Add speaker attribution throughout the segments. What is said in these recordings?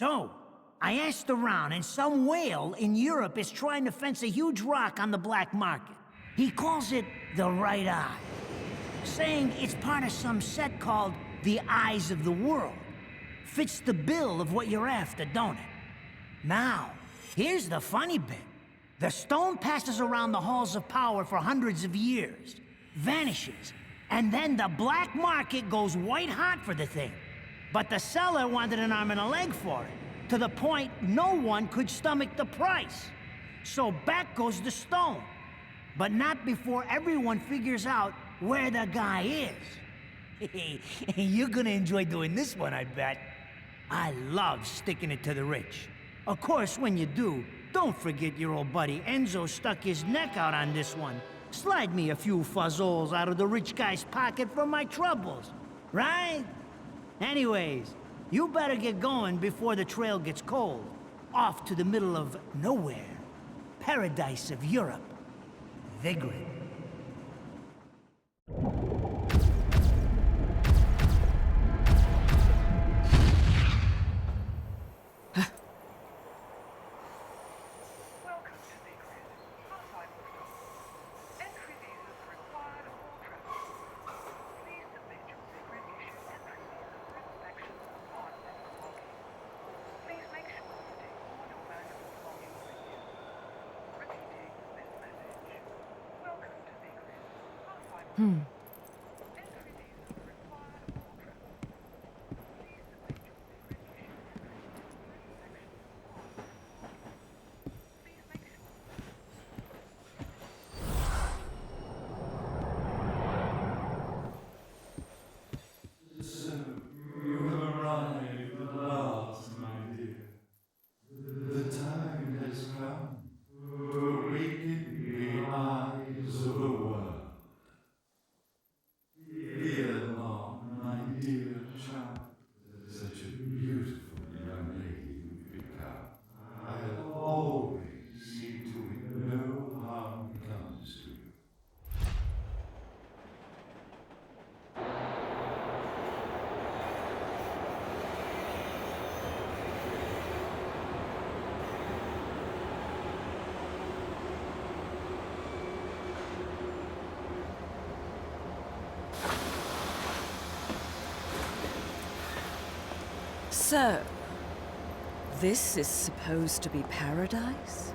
Speaker 1: So, I asked around, and some whale in Europe is trying to fence a huge rock on the black market. He calls it the right eye, saying it's part of some set called the Eyes of the World. Fits the bill of what you're after, don't it? Now, here's the funny bit. The stone passes around the halls of power for hundreds of years, vanishes, and then the black market goes white hot for the thing. But the seller wanted an arm and a leg for it, to the point no one could stomach the price. So back goes the stone. But not before everyone figures out where the guy is. You're gonna enjoy doing this one, I bet. I love sticking it to the rich. Of course, when you do, don't forget your old buddy Enzo stuck his neck out on this one. Slide me a few fuzzoles out of the rich guy's pocket for my troubles, right? Anyways, you better get going before the trail gets cold. Off to the middle of nowhere. Paradise of Europe. Vigrid.
Speaker 2: So, this is supposed to be paradise?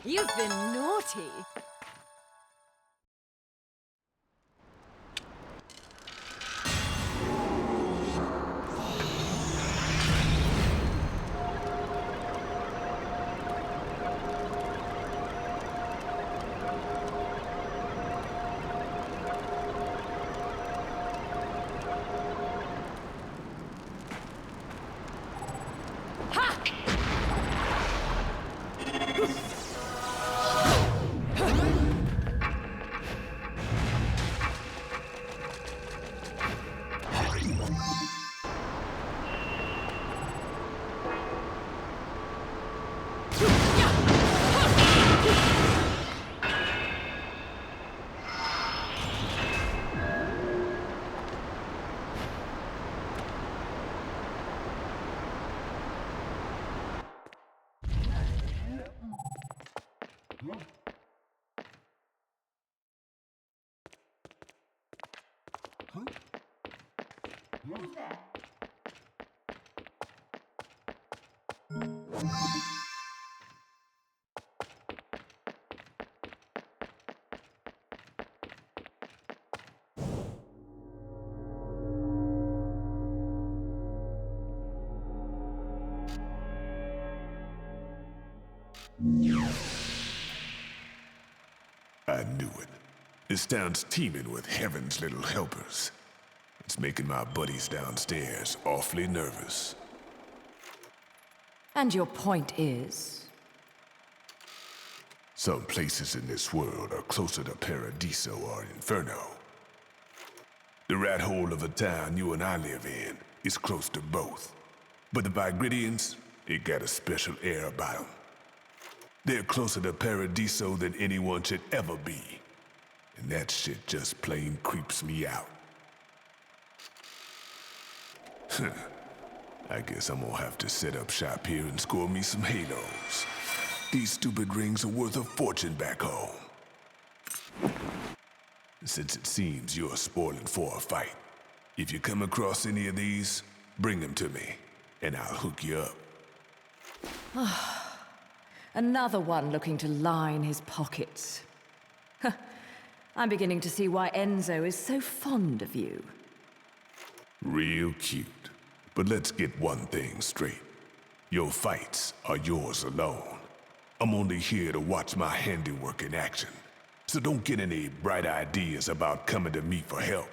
Speaker 2: You've been naughty.
Speaker 1: Who's that?
Speaker 3: I knew it. This town's teeming with heaven's little helpers. It's making my buddies downstairs awfully nervous.
Speaker 2: And your point is?
Speaker 3: Some places in this world are closer to Paradiso or Inferno. The rat hole of a town you and I live in is close to both. But the Vigridians, they got a special air about them. They're closer to Paradiso than anyone should ever be. And that shit just plain creeps me out. I guess I'm gonna have to set up shop here and score me some halos. These stupid rings are worth a fortune back home. Since it seems you're spoiling for a fight, if you come across any of these, bring them to me, and I'll hook you up.
Speaker 2: Another one looking to line his pockets. I'm beginning to see why Enzo is so fond of you.
Speaker 3: Real cute. But let's get one thing straight. Your fights are yours alone. I'm only here to watch my handiwork in action. So don't get any bright ideas about coming to me for help.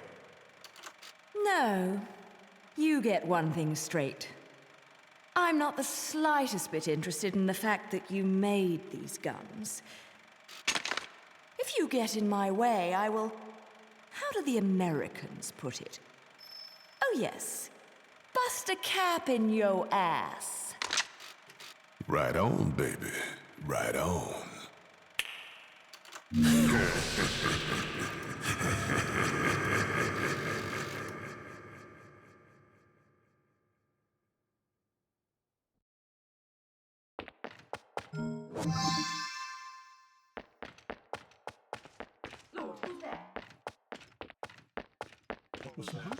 Speaker 2: No, you get one thing straight. I'm not the slightest bit interested in the fact that you made these guns. If you get in my way, I will... How do the Americans put it? Oh yes, bust a cap in yo ass.
Speaker 3: Right on, baby. Right on.
Speaker 1: Lord, who's that?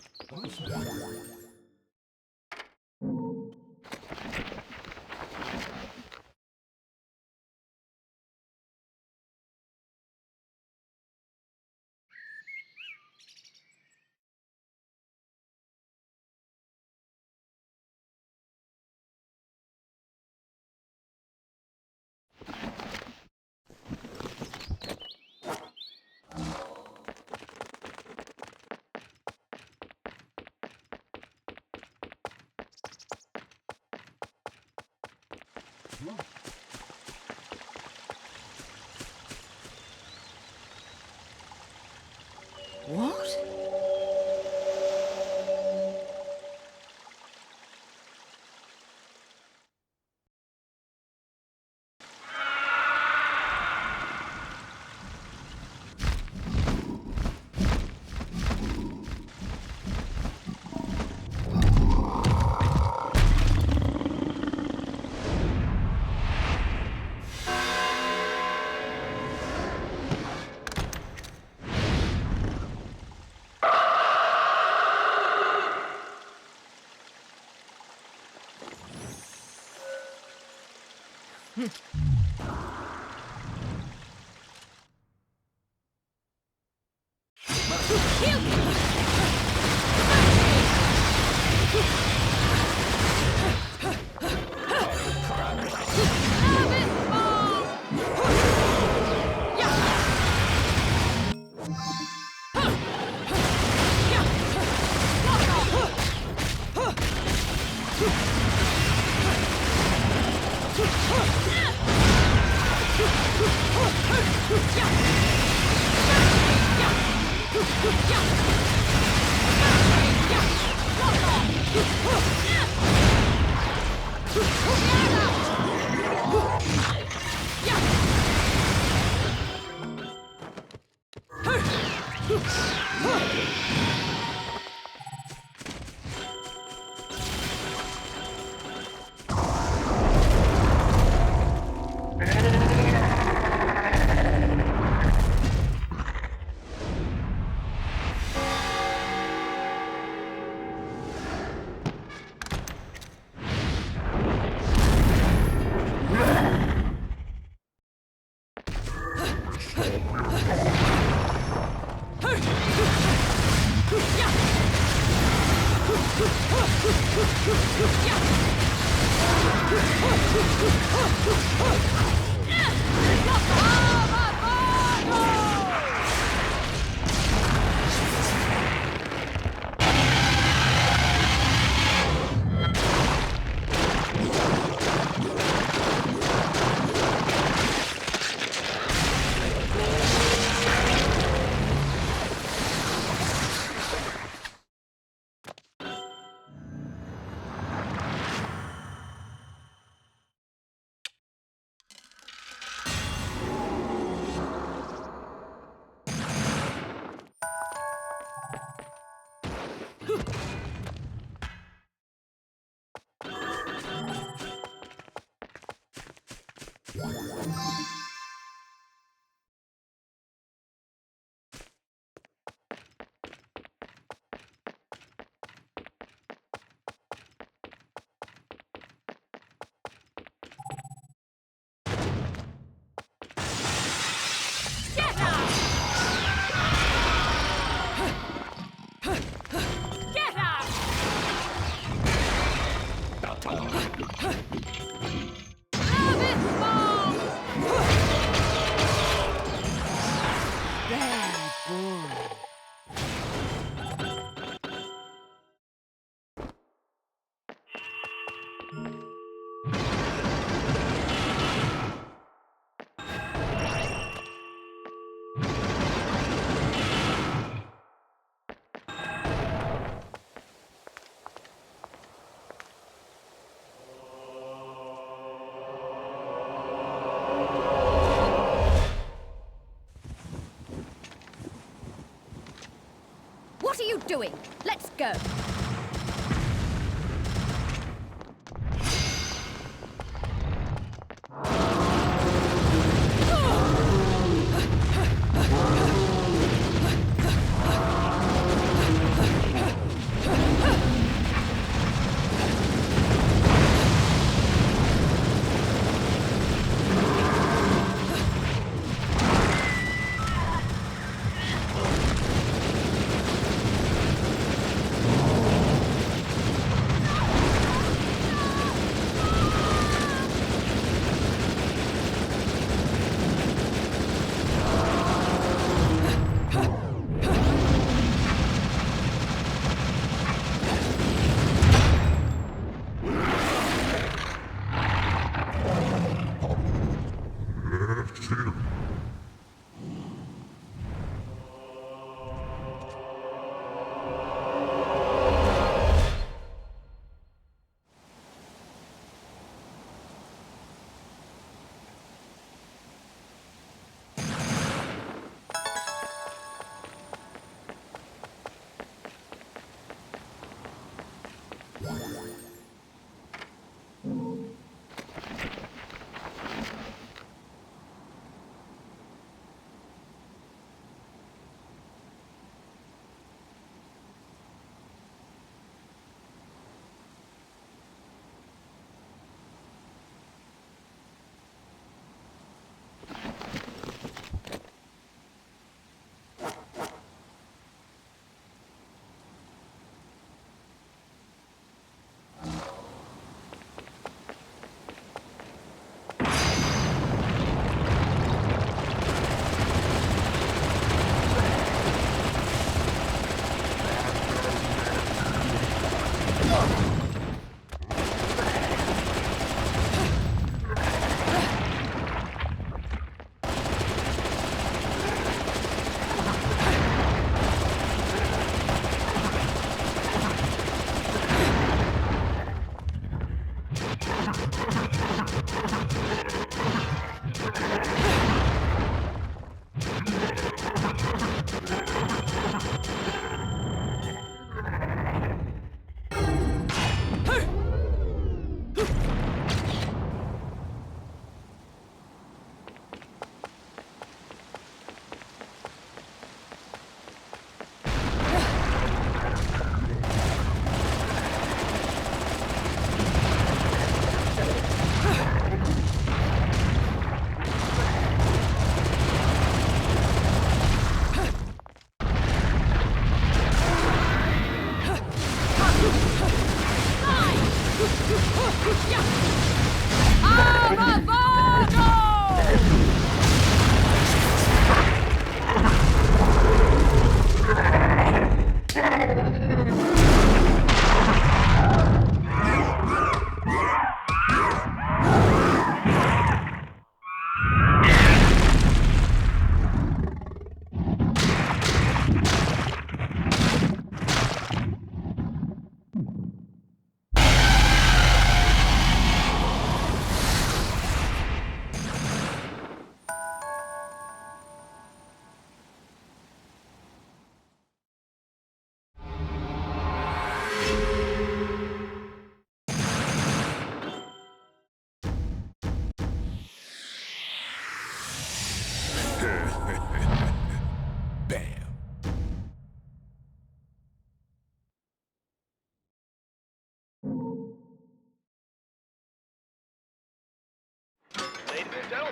Speaker 2: What?
Speaker 4: What are you doing? Let's go.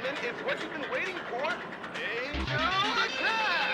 Speaker 5: gentlemen, it's what you've been waiting for. Angel attack!